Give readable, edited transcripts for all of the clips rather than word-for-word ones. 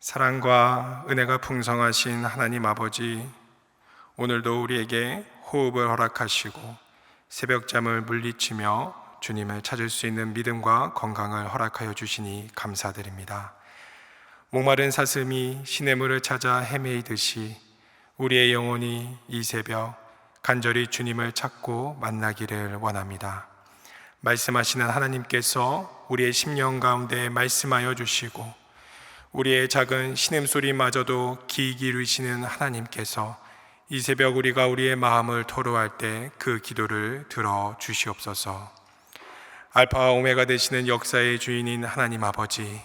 사랑과 은혜가 풍성하신 하나님 아버지, 오늘도 우리에게 호흡을 허락하시고 새벽잠을 물리치며 주님을 찾을 수 있는 믿음과 건강을 허락하여 주시니 감사드립니다. 목마른 사슴이 시냇물을 찾아 헤매이듯이 우리의 영혼이 이 새벽 간절히 주님을 찾고 만나기를 원합니다. 말씀하시는 하나님께서 우리의 심령 가운데 말씀하여 주시고 우리의 작은 신음소리마저도 귀 기울이시는 하나님께서 이 새벽 우리가 우리의 마음을 토로할 때 그 기도를 들어 주시옵소서. 알파와 오메가 되시는 역사의 주인인 하나님 아버지,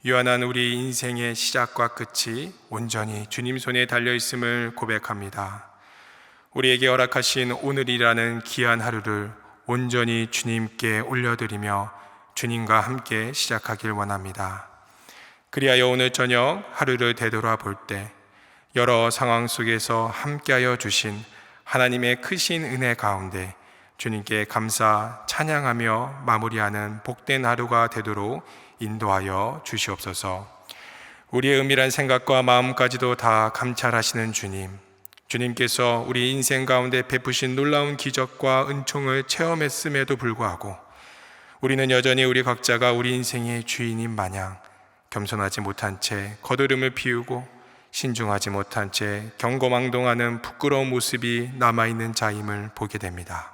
유한한 우리 인생의 시작과 끝이 온전히 주님 손에 달려있음을 고백합니다. 우리에게 허락하신 오늘이라는 귀한 하루를 온전히 주님께 올려드리며 주님과 함께 시작하길 원합니다. 그리하여 오늘 저녁 하루를 되돌아볼 때 여러 상황 속에서 함께하여 주신 하나님의 크신 은혜 가운데 주님께 감사 찬양하며 마무리하는 복된 하루가 되도록 인도하여 주시옵소서. 우리의 은밀한 생각과 마음까지도 다 감찰하시는 주님께서 우리 인생 가운데 베푸신 놀라운 기적과 은총을 체험했음에도 불구하고 우리는 여전히 우리 각자가 우리 인생의 주인인 마냥 겸손하지 못한 채 거드름을 피우고 신중하지 못한 채 경거망동하는 부끄러운 모습이 남아있는 자임을 보게 됩니다.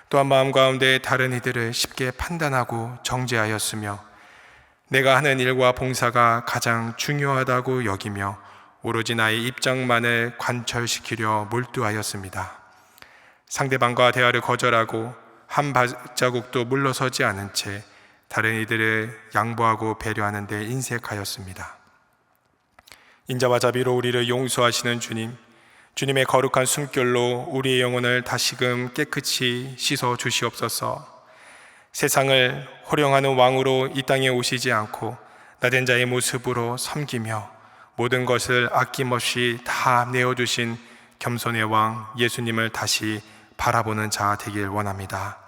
또한 마음 가운데 다른 이들을 쉽게 판단하고 정죄하였으며 내가 하는 일과 봉사가 가장 중요하다고 여기며 오로지 나의 입장만을 관철시키려 몰두하였습니다. 상대방과 대화를 거절하고 한 발자국도 물러서지 않은 채 다른 이들을 양보하고 배려하는 데 인색하였습니다. 인자와 자비로 우리를 용서하시는 주님의 거룩한 숨결로 우리의 영혼을 다시금 깨끗이 씻어 주시옵소서. 세상을 호령하는 왕으로 이 땅에 오시지 않고 낮은 자의 모습으로 섬기며 모든 것을 아낌없이 다 내어주신 겸손의 왕 예수님을 다시 바라보는 자 되길 원합니다.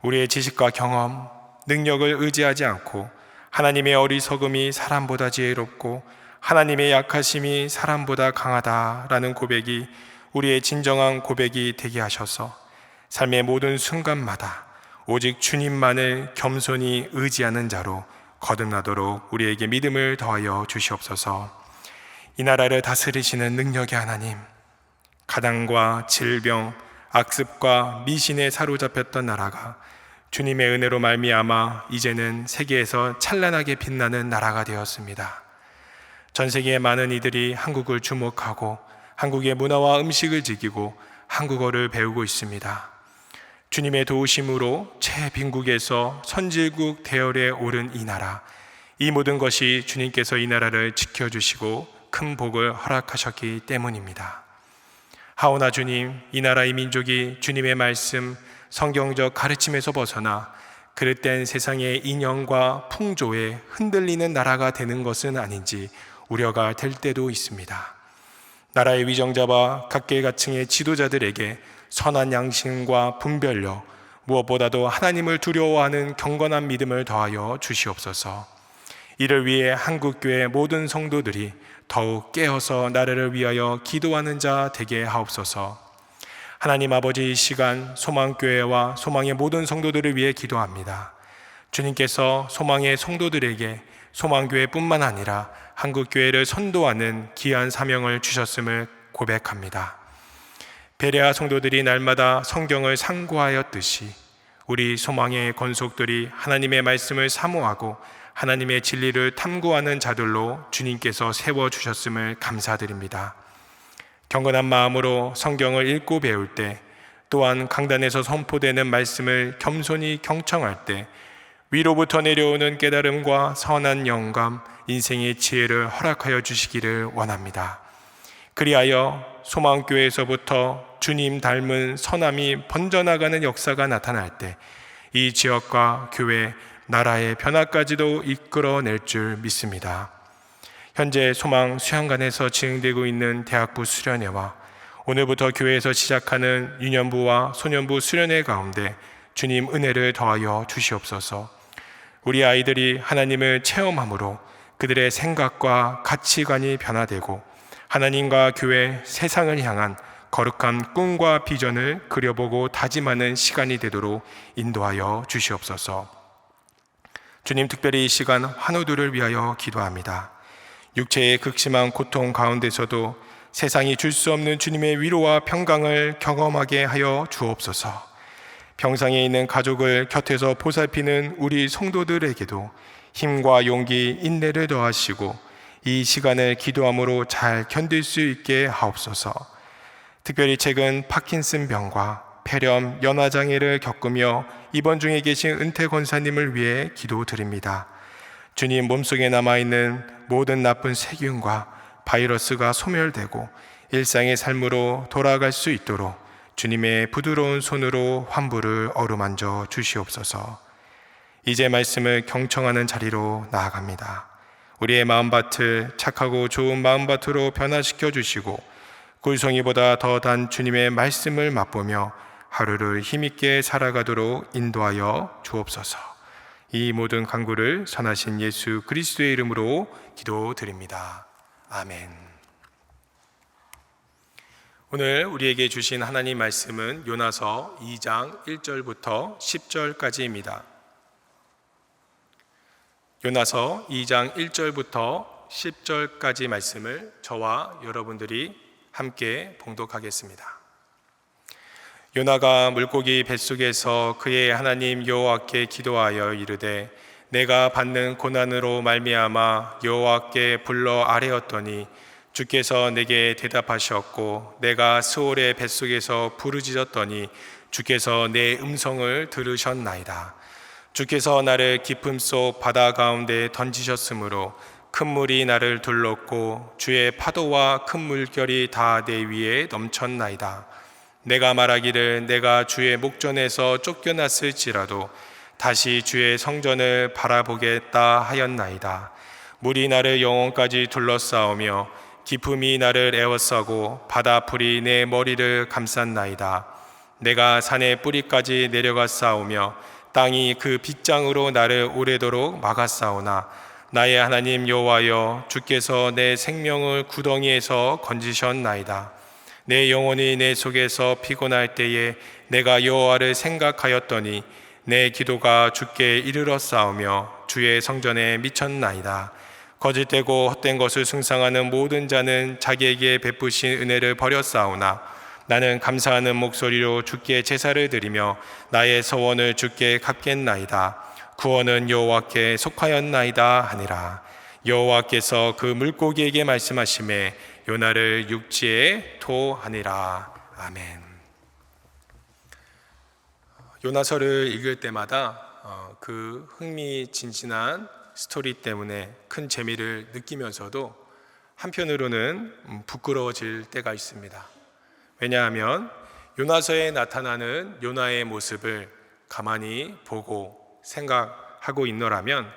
우리의 지식과 경험, 능력을 의지하지 않고 하나님의 어리석음이 사람보다 지혜롭고 하나님의 약하심이 사람보다 강하다라는 고백이 우리의 진정한 고백이 되게 하셔서 삶의 모든 순간마다 오직 주님만을 겸손히 의지하는 자로 거듭나도록 우리에게 믿음을 더하여 주시옵소서. 이 나라를 다스리시는 능력의 하나님, 가난과 질병, 악습과 미신에 사로잡혔던 나라가 주님의 은혜로 말미암아 이제는 세계에서 찬란하게 빛나는 나라가 되었습니다. 전 세계의 많은 이들이 한국을 주목하고 한국의 문화와 음식을 즐기고 한국어를 배우고 있습니다. 주님의 도우심으로 최빈국에서 선진국 대열에 오른 이 나라, 이 모든 것이 주님께서 이 나라를 지켜주시고 큰 복을 허락하셨기 때문입니다. 하오나 주님, 이 나라의 민족이 주님의 말씀, 성경적 가르침에서 벗어나 그릇된 세상의 인연과 풍조에 흔들리는 나라가 되는 것은 아닌지 우려가 될 때도 있습니다. 나라의 위정자와 각계각층의 지도자들에게 선한 양심과 분별력, 무엇보다도 하나님을 두려워하는 경건한 믿음을 더하여 주시옵소서. 이를 위해 한국교회 모든 성도들이 더욱 깨어서 나라를 위하여 기도하는 자 되게 하옵소서. 하나님 아버지, 이 시간 소망교회와 소망의 모든 성도들을 위해 기도합니다. 주님께서 소망의 성도들에게 소망교회뿐만 아니라 한국교회를 선도하는 귀한 사명을 주셨음을 고백합니다. 베레아 성도들이 날마다 성경을 상고하였듯이 우리 소망의 권속들이 하나님의 말씀을 사모하고 하나님의 진리를 탐구하는 자들로 주님께서 세워주셨음을 감사드립니다. 경건한 마음으로 성경을 읽고 배울 때, 또한 강단에서 선포되는 말씀을 겸손히 경청할 때 위로부터 내려오는 깨달음과 선한 영감, 인생의 지혜를 허락하여 주시기를 원합니다. 그리하여 소망교회에서부터 주님 닮은 선함이 번져나가는 역사가 나타날 때 이 지역과 교회, 나라의 변화까지도 이끌어낼 줄 믿습니다. 현재 소망 수양관에서 진행되고 있는 대학부 수련회와 오늘부터 교회에서 시작하는 유년부와 소년부 수련회 가운데 주님 은혜를 더하여 주시옵소서. 우리 아이들이 하나님을 체험함으로 그들의 생각과 가치관이 변화되고 하나님과 교회, 세상을 향한 거룩한 꿈과 비전을 그려보고 다짐하는 시간이 되도록 인도하여 주시옵소서. 주님, 특별히 이 시간 환우들을 위하여 기도합니다. 육체의 극심한 고통 가운데서도 세상이 줄 수 없는 주님의 위로와 평강을 경험하게 하여 주옵소서. 병상에 있는 가족을 곁에서 보살피는 우리 성도들에게도 힘과 용기, 인내를 더하시고 이 시간을 기도함으로 잘 견딜 수 있게 하옵소서. 특별히 최근 파킨슨 병과 폐렴, 연화장애를 겪으며 입원 중에 계신 은퇴 권사님을 위해 기도드립니다. 주님, 몸속에 남아있는 모든 나쁜 세균과 바이러스가 소멸되고 일상의 삶으로 돌아갈 수 있도록 주님의 부드러운 손으로 환부를 어루만져 주시옵소서. 이제 말씀을 경청하는 자리로 나아갑니다. 우리의 마음밭을 착하고 좋은 마음밭으로 변화시켜 주시고 꿀송이보다 더 단 주님의 말씀을 맛보며 하루를 힘있게 살아가도록 인도하여 주옵소서. 이 모든 간구를 선하신 예수 그리스도의 이름으로 기도드립니다. 아멘. 오늘 우리에게 주신 하나님 말씀은 요나서 2장 1절부터 10절까지입니다. 요나서 2장 1절부터 10절까지 말씀을 저와 여러분들이 함께 봉독하겠습니다. 요나가 물고기 뱃속에서 그의 하나님 여호와께 기도하여 이르되 내가 받는 고난으로 말미암아 여호와께 불러 아뢰었더니 주께서 내게 대답하셨고 내가 스올의 뱃속에서 부르짖었더니 주께서 내 음성을 들으셨나이다. 주께서 나를 깊음 속 바다 가운데 던지셨으므로 큰 물이 나를 둘렀고 주의 파도와 큰 물결이 다 내 위에 넘쳤나이다. 내가 말하기를 내가 주의 목전에서 쫓겨났을지라도 다시 주의 성전을 바라보겠다 하였나이다. 물이 나를 영혼까지 둘러싸우며 깊음이 나를 에워싸고 바다풀이 내 머리를 감쌌나이다. 내가 산의 뿌리까지 내려가 싸우며 땅이 그 빗장으로 나를 오래도록 막았사오나 나의 하나님 여호와여 주께서 내 생명을 구덩이에서 건지셨나이다. 내 영혼이 내 속에서 피곤할 때에 내가 여호와를 생각하였더니 내 기도가 주께 이르렀사오며 주의 성전에 미쳤나이다. 거짓되고 헛된 것을 숭상하는 모든 자는 자기에게 베푸신 은혜를 버렸사오나 나는 감사하는 목소리로 주께 제사를 드리며 나의 서원을 주께 갚겠나이다. 구원은 여호와께 속하였나이다 하니라. 여호와께서 그 물고기에게 말씀하시매 요나를 육지에 토하니라. 아멘. 요나서를 읽을 때마다 그 흥미진진한 스토리 때문에 큰 재미를 느끼면서도 한편으로는 부끄러워질 때가 있습니다. 왜냐하면 요나서에 나타나는 요나의 모습을 가만히 보고 생각하고 있노라면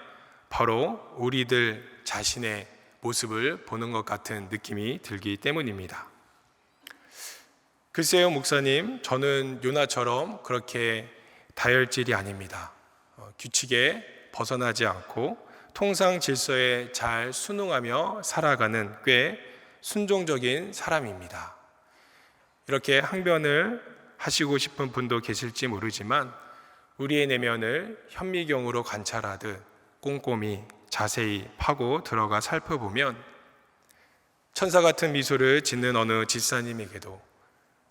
바로 우리들 자신의 모습을 보는 것 같은 느낌이 들기 때문입니다. 글쎄요, 목사님, 저는 요나처럼 그렇게 다혈질이 아닙니다. 규칙에 벗어나지 않고 통상 질서에 잘 순응하며 살아가는 꽤 순종적인 사람입니다. 이렇게 항변을 하시고 싶은 분도 계실지 모르지만 우리의 내면을 현미경으로 관찰하듯 꼼꼼히 자세히 파고 들어가 살펴보면 천사 같은 미소를 짓는 어느 집사님에게도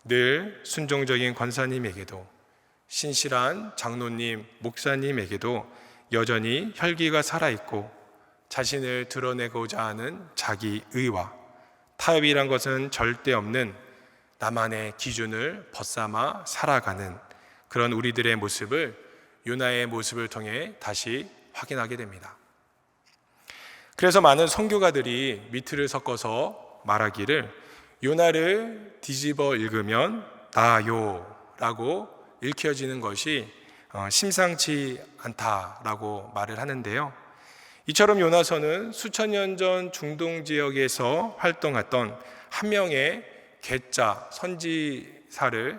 늘 순종적인 권사님에게도 신실한 장로님, 목사님에게도 여전히 혈기가 살아있고 자신을 드러내고자 하는 자기 의와 타협이란 것은 절대 없는 나만의 기준을 벗삼아 살아가는 그런 우리들의 모습을 요나의 모습을 통해 다시 확인하게 됩니다. 그래서 많은 선교가들이 미트를 섞어서 말하기를 요나를 뒤집어 읽으면 나요라고 읽혀지는 것이 심상치 않다라고 말을 하는데요. 이처럼 요나서는 수천 년 전 중동 지역에서 활동했던 한 명의 계자 선지자를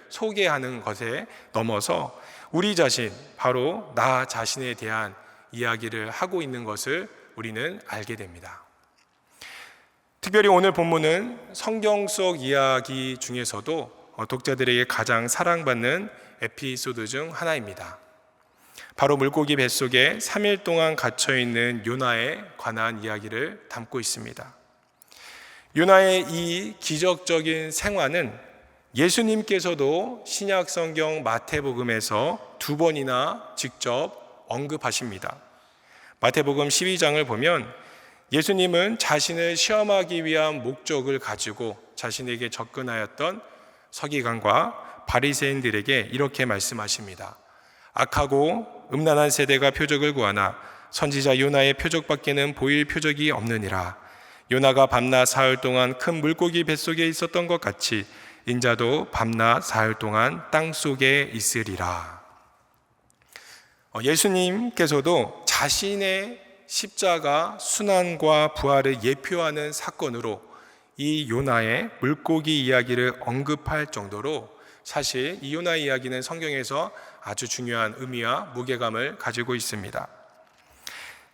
소개하는 것에 넘어서 우리 자신, 바로 나 자신에 대한 이야기를 하고 있는 것을 우리는 알게 됩니다. 특별히 오늘 본문은 성경 속 이야기 중에서도 독자들에게 가장 사랑받는 에피소드 중 하나입니다. 바로 물고기 뱃속에 3일 동안 갇혀있는 요나에 관한 이야기를 담고 있습니다. 요나의 이 기적적인 생활은 예수님께서도 신약 성경 마태복음에서 2번이나 직접 언급하십니다. 마태복음 12장을 보면 예수님은 자신을 시험하기 위한 목적을 가지고 자신에게 접근하였던 서기관과 바리새인들에게 이렇게 말씀하십니다. 악하고 음란한 세대가 표적을 구하나 선지자 요나의 표적밖에는 보일 표적이 없느니라. 요나가 밤낮 사흘 동안 큰 물고기 뱃속에 있었던 것 같이 인자도 밤낮 사흘 동안 땅속에 있으리라. 예수님께서도 자신의 십자가 순환과 부활을 예표하는 사건으로 이 요나의 물고기 이야기를 언급할 정도로 사실 이 요나 이야기는 성경에서 아주 중요한 의미와 무게감을 가지고 있습니다.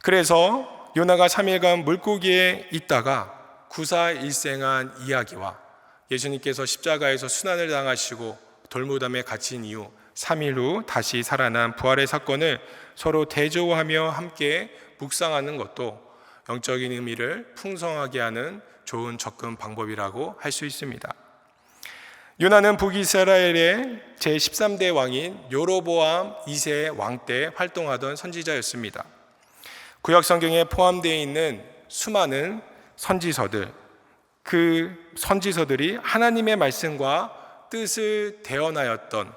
그래서 요나가 3일간 물고기에 있다가 구사일생한 이야기와 예수님께서 십자가에서 순환을 당하시고 돌무덤에 갇힌 이후 3일 후 다시 살아난 부활의 사건을 서로 대조하며 함께 묵상하는 것도 영적인 의미를 풍성하게 하는 좋은 접근 방법이라고 할 수 있습니다. 요나는 북이스라엘의 제13대 왕인 여로보암 2세 왕 때 활동하던 선지자였습니다. 구약 성경에 포함되어 있는 수많은 선지서들, 그 선지서들이 하나님의 말씀과 뜻을 대언하였던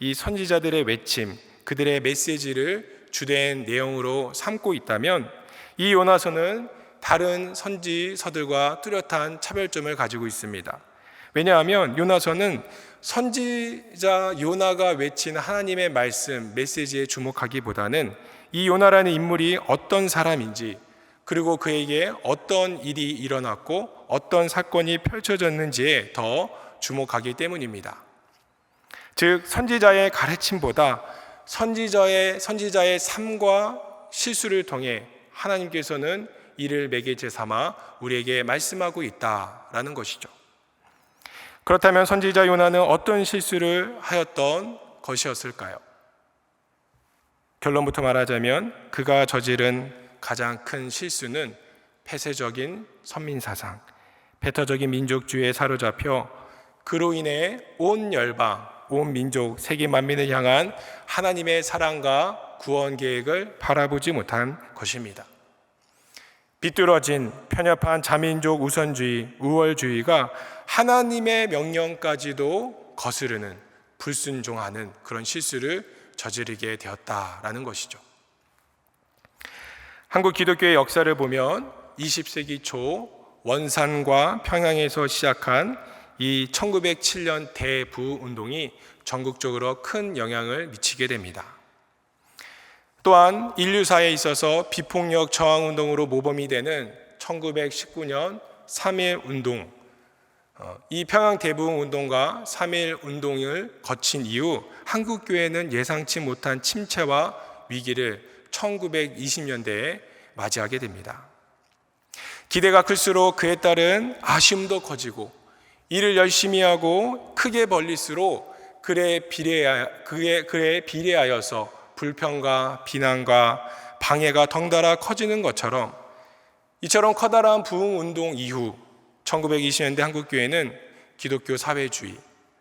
이 선지자들의 외침, 그들의 메시지를 주된 내용으로 삼고 있다면 이 요나서는 다른 선지서들과 뚜렷한 차별점을 가지고 있습니다. 왜냐하면 요나서는 선지자 요나가 외치는 하나님의 말씀, 메시지에 주목하기보다는 이 요나라는 인물이 어떤 사람인지, 그리고 그에게 어떤 일이 일어났고 어떤 사건이 펼쳐졌는지에 더 주목하기 때문입니다. 즉 선지자의 가르침보다 선지자의 삶과 실수를 통해 하나님께서는 이를 매개체 삼아 우리에게 말씀하고 있다라는 것이죠. 그렇다면 선지자 요나는 어떤 실수를 하였던 것이었을까요? 결론부터 말하자면 그가 저지른 가장 큰 실수는 폐쇄적인 선민사상, 배타적인 민족주의에 사로잡혀 그로 인해 온 열방, 온 민족, 세계 만민을 향한 하나님의 사랑과 구원 계획을 바라보지 못한 것입니다. 비뚤어진 편협한 자민족 우선주의, 우월주의가 하나님의 명령까지도 거스르는, 불순종하는 그런 실수를 저지르게 되었다라는 것이죠. 한국 기독교의 역사를 보면 20세기 초 원산과 평양에서 시작한 이 1907년 대부운동이 전국적으로 큰 영향을 미치게 됩니다. 또한 인류사에 있어서 비폭력 저항운동으로 모범이 되는 1919년 3.1운동, 이 평양 대부운동과 3.1운동을 거친 이후 한국교회는 예상치 못한 침체와 위기를 1920년대에 맞이하게 됩니다. 기대가 클수록 그에 따른 아쉬움도 커지고 일을 열심히 하고 크게 벌릴수록 그에 비례하여서 불평과 비난과 방해가 덩달아 커지는 것처럼 이처럼 커다란 부흥운동 이후 1920년대 한국교회는 기독교 사회주의,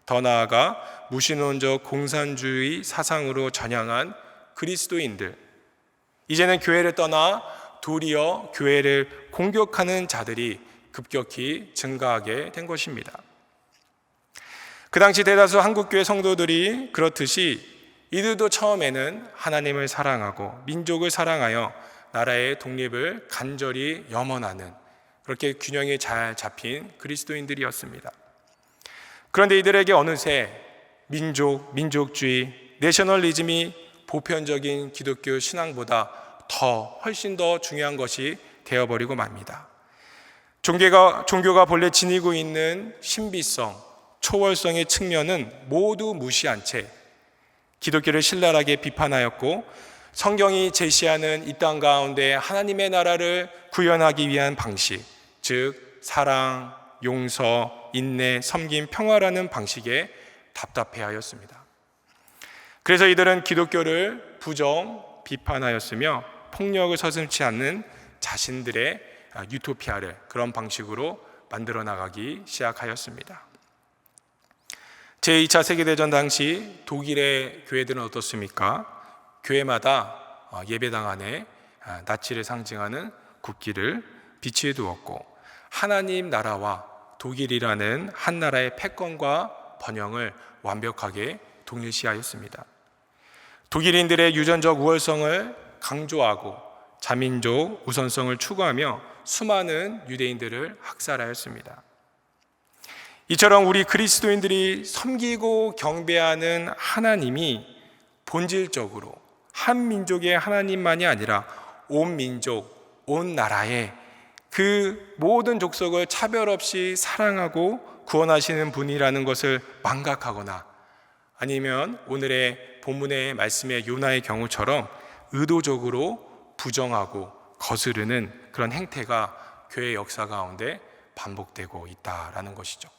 더 나아가 무신론적 공산주의 사상으로 전향한 그리스도인들, 이제는 교회를 떠나 도리어 교회를 공격하는 자들이 급격히 증가하게 된 것입니다. 그 당시 대다수 한국교회 성도들이 그렇듯이 이들도 처음에는 하나님을 사랑하고 민족을 사랑하여 나라의 독립을 간절히 염원하는, 그렇게 균형이 잘 잡힌 그리스도인들이었습니다. 그런데 이들에게 어느새 민족주의, 내셔널리즘이 보편적인 기독교 신앙보다 훨씬 더 중요한 것이 되어버리고 맙니다. 종교가 본래 지니고 있는 신비성, 초월성의 측면은 모두 무시한 채 기독교를 신랄하게 비판하였고 성경이 제시하는 이 땅 가운데 하나님의 나라를 구현하기 위한 방식, 즉 사랑, 용서, 인내, 섬김, 평화라는 방식에 답답해하였습니다. 그래서 이들은 기독교를 부정, 비판하였으며 폭력을 서슴지 않는 자신들의 유토피아를 그런 방식으로 만들어 나가기 시작하였습니다. 제2차 세계대전 당시 독일의 교회들은 어떻습니까? 교회마다 예배당 안에 나치를 상징하는 국기를 비치해 두었고 하나님 나라와 독일이라는 한 나라의 패권과 번영을 완벽하게 동일시하였습니다. 독일인들의 유전적 우월성을 강조하고 자민족 우선성을 추구하며 수많은 유대인들을 학살하였습니다. 이처럼 우리 그리스도인들이 섬기고 경배하는 하나님이 본질적으로 한 민족의 하나님만이 아니라 온 민족, 온 나라의 그 모든 족속을 차별 없이 사랑하고 구원하시는 분이라는 것을 망각하거나 아니면 오늘의 본문의 말씀의 요나의 경우처럼 의도적으로 부정하고 거스르는 그런 행태가 교회 역사 가운데 반복되고 있다라는 것이죠.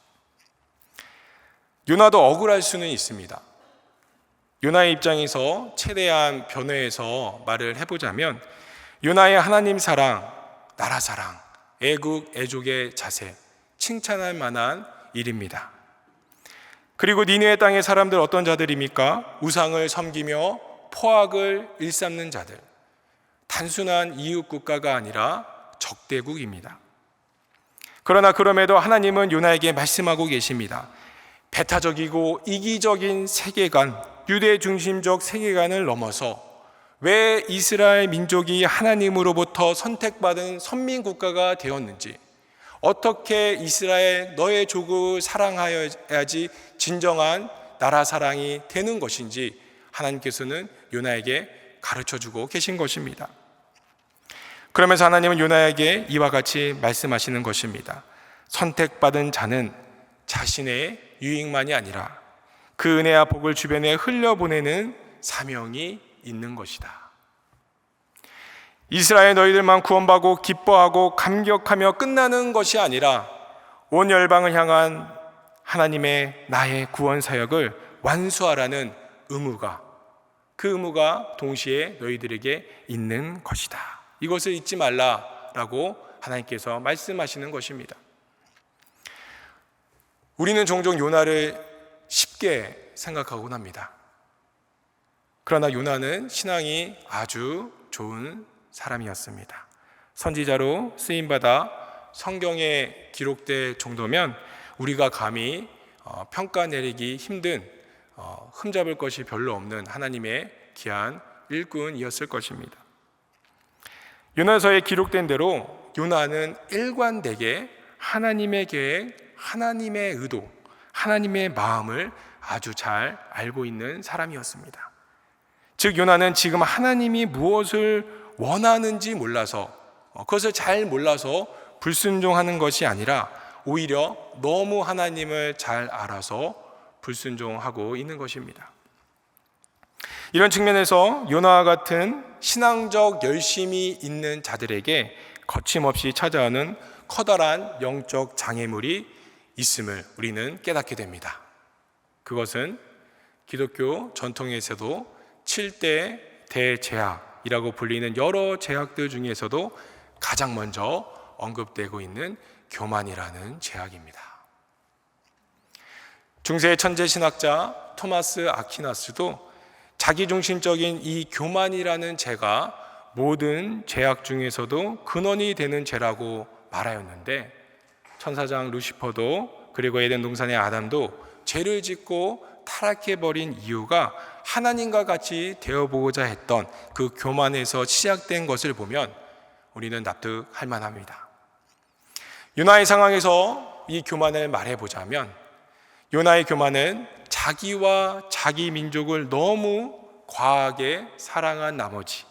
요나도 억울할 수는 있습니다. 요나의 입장에서 최대한 변호해서 말을 해보자면 요나의 하나님 사랑, 나라 사랑, 애국, 애족의 자세, 칭찬할 만한 일입니다. 그리고 니느웨 땅의 사람들 어떤 자들입니까? 우상을 섬기며 포악을 일삼는 자들, 단순한 이웃 국가가 아니라 적대국입니다. 그러나 그럼에도 하나님은 요나에게 말씀하고 계십니다. 배타적이고 이기적인 세계관, 유대 중심적 세계관을 넘어서 왜 이스라엘 민족이 하나님으로부터 선택받은 선민 국가가 되었는지, 어떻게 이스라엘 너의 조국을 사랑하여야지 진정한 나라 사랑이 되는 것인지 하나님께서는 요나에게 가르쳐주고 계신 것입니다. 그러면서 하나님은 요나에게 이와 같이 말씀하시는 것입니다. 선택받은 자는 자신의 유익만이 아니라 그 은혜와 복을 주변에 흘려보내는 사명이 있는 것이다. 이스라엘 너희들만 구원받고 기뻐하고 감격하며 끝나는 것이 아니라 온 열방을 향한 하나님의 나의 구원 사역을 완수하라는 의무가, 그 의무가 동시에 너희들에게 있는 것이다. 이것을 잊지 말라라고 하나님께서 말씀하시는 것입니다. 우리는 종종 요나를 쉽게 생각하곤 합니다. 그러나 요나는 신앙이 아주 좋은 사람이었습니다. 선지자로 쓰임받아 성경에 기록될 정도면 우리가 감히 평가 내리기 힘든 흠잡을 것이 별로 없는 하나님의 귀한 일꾼이었을 것입니다. 요나서에 기록된 대로 요나는 일관되게 하나님의 계획, 하나님의 의도, 하나님의 마음을 아주 잘 알고 있는 사람이었습니다. 즉 요나는 지금 하나님이 무엇을 원하는지 몰라서, 그것을 잘 몰라서 불순종하는 것이 아니라 오히려 너무 하나님을 잘 알아서 불순종하고 있는 것입니다. 이런 측면에서 요나와 같은 신앙적 열심이 있는 자들에게 거침없이 찾아오는 커다란 영적 장애물이 있음을 우리는 깨닫게 됩니다. 그것은 기독교 전통에서도 7대 대제약이라고 불리는 여러 제약들 중에서도 가장 먼저 언급되고 있는 교만이라는 제약입니다. 중세 천재 신학자 토마스 아퀴나스도 자기중심적인 이 교만이라는 죄가 모든 죄악 중에서도 근원이 되는 죄라고 말하였는데, 천사장 루시퍼도 그리고 에덴 동산의 아담도 죄를 짓고 타락해버린 이유가 하나님과 같이 되어보고자 했던 그 교만에서 시작된 것을 보면 우리는 납득할 만합니다. 요나의 상황에서 이 교만을 말해보자면, 요나의 교만은 자기와 자기 민족을 너무 과하게 사랑한 나머지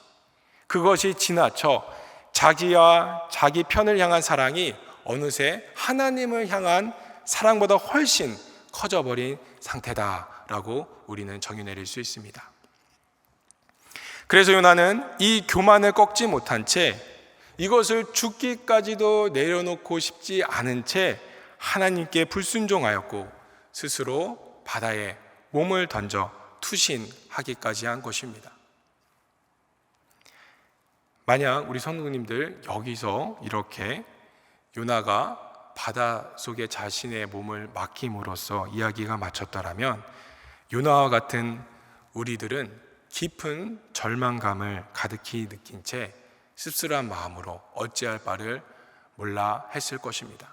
그것이 지나쳐 자기와 자기 편을 향한 사랑이 어느새 하나님을 향한 사랑보다 훨씬 커져버린 상태다라고 우리는 정의 내릴 수 있습니다. 그래서 요나는 이 교만을 꺾지 못한 채 이것을 죽기까지도 내려놓고 싶지 않은 채 하나님께 불순종하였고 스스로 바다에 몸을 던져 투신하기까지 한 것입니다. 만약 우리 성도님들 여기서 이렇게 요나가 바다 속에 자신의 몸을 맡김으로써 이야기가 마쳤더라면 요나와 같은 우리들은 깊은 절망감을 가득히 느낀 채 씁쓸한 마음으로 어찌할 바를 몰라 했을 것입니다.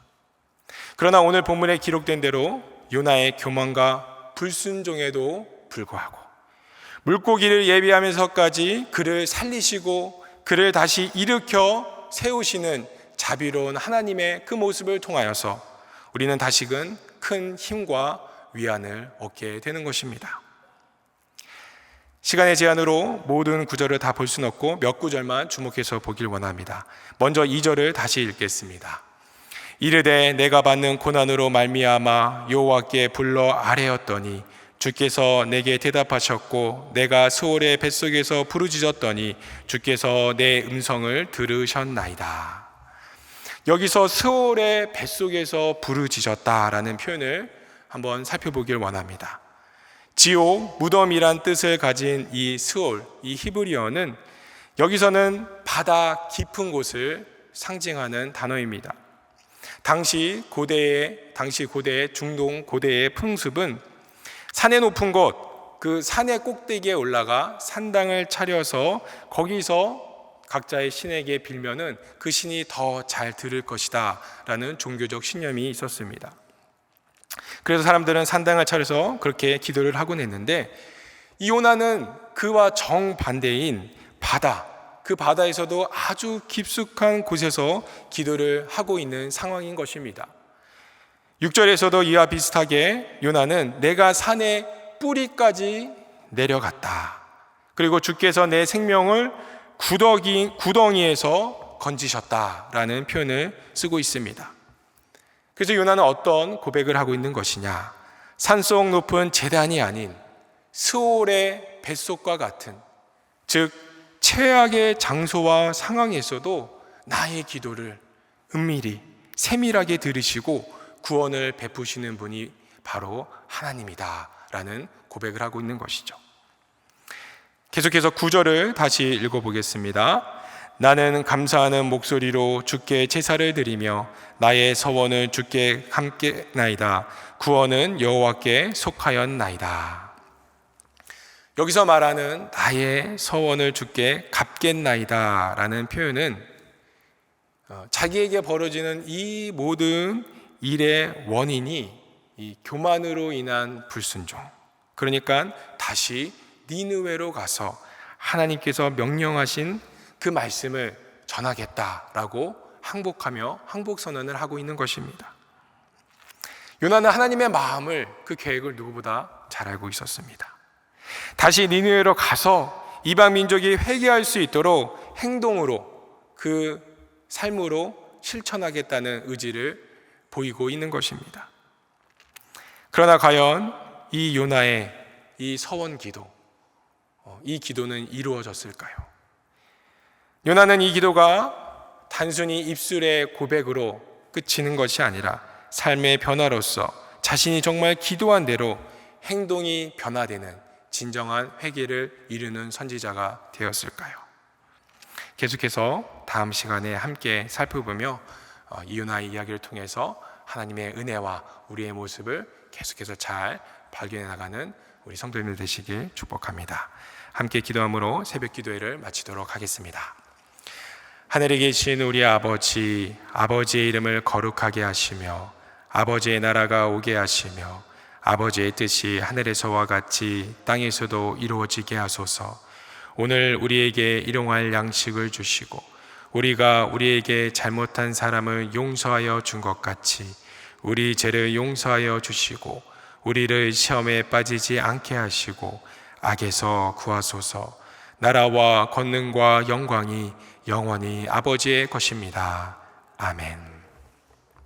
그러나 오늘 본문에 기록된 대로 요나의 교만과 불순종에도 불구하고 물고기를 예비하면서까지 그를 살리시고 그를 다시 일으켜 세우시는 자비로운 하나님의 그 모습을 통하여서 우리는 다시금 큰 힘과 위안을 얻게 되는 것입니다. 시간의 제한으로 모든 구절을 다 볼 수는 없고 몇 구절만 주목해서 보길 원합니다. 먼저 2절을 다시 읽겠습니다. 이르되 내가 받는 고난으로 말미암아 여호와께 불러 아뢰었더니 주께서 내게 대답하셨고 내가 스올의 뱃속에서 부르짖었더니 주께서 내 음성을 들으셨나이다. 여기서 스올의 뱃속에서 부르짖었다라는 표현을 한번 살펴보길 원합니다. 지옥, 무덤이란 뜻을 가진 이 스올, 이 히브리어는 여기서는 바다 깊은 곳을 상징하는 단어입니다. 당시 고대의 중동 고대의 풍습은 산의 높은 곳, 그 산의 꼭대기에 올라가 산당을 차려서 거기서 각자의 신에게 빌면은 그 신이 더 잘 들을 것이다 라는 종교적 신념이 있었습니다. 그래서 사람들은 산당을 차려서 그렇게 기도를 하곤 했는데 이 요나는 그와 정반대인 바다, 그 바다에서도 아주 깊숙한 곳에서 기도를 하고 있는 상황인 것입니다. 6절에서도 이와 비슷하게 요나는 내가 산의 뿌리까지 내려갔다. 그리고 주께서 내 생명을 구덩이에서 건지셨다라는 표현을 쓰고 있습니다. 그래서 요나는 어떤 고백을 하고 있는 것이냐? 산속 높은 제단이 아닌 스올의 뱃속과 같은, 즉 최악의 장소와 상황에서도 나의 기도를 은밀히 세밀하게 들으시고 구원을 베푸시는 분이 바로 하나님이다 라는 고백을 하고 있는 것이죠. 계속해서 9절을 다시 읽어보겠습니다. 나는 감사하는 목소리로 주께 제사를 드리며 나의 서원을 주께 갚겠나이다. 구원은 여호와께 속하였나이다. 여기서 말하는 나의 서원을 주께 갚겠나이다 라는 표현은 자기에게 벌어지는 이 모든 일의 원인이 이 교만으로 인한 불순종, 그러니까 다시 니느웨로 가서 하나님께서 명령하신 그 말씀을 전하겠다라고 항복하며 항복선언을 하고 있는 것입니다. 요나는 하나님의 마음을, 그 계획을 누구보다 잘 알고 있었습니다. 다시 니느웨로 가서 이방 민족이 회개할 수 있도록 행동으로, 그 삶으로 실천하겠다는 의지를 보이고 있는 것입니다. 그러나 과연 이 요나의 이 서원 기도, 이 기도는 이루어졌을까요? 요나는 이 기도가 단순히 입술의 고백으로 그치는 것이 아니라 삶의 변화로서 자신이 정말 기도한 대로 행동이 변화되는 진정한 회개를 이루는 선지자가 되었을까요? 계속해서 다음 시간에 함께 살펴보며 이 요나의 이야기를 통해서 하나님의 은혜와 우리의 모습을 계속해서 잘 발견해 나가는 우리 성도님들 되시길 축복합니다. 함께 기도함으로 새벽 기도회를 마치도록 하겠습니다. 하늘에 계신 우리 아버지, 아버지의 이름을 거룩하게 하시며 아버지의 나라가 오게 하시며 아버지의 뜻이 하늘에서와 같이 땅에서도 이루어지게 하소서. 오늘 우리에게 일용할 양식을 주시고 우리가 우리에게 잘못한 사람을 용서하여 준 것 같이 우리 죄를 용서하여 주시고 우리를 시험에 빠지지 않게 하시고 악에서 구하소서. 나라와 권능과 영광이 영원히 아버지의 것입니다. 아멘.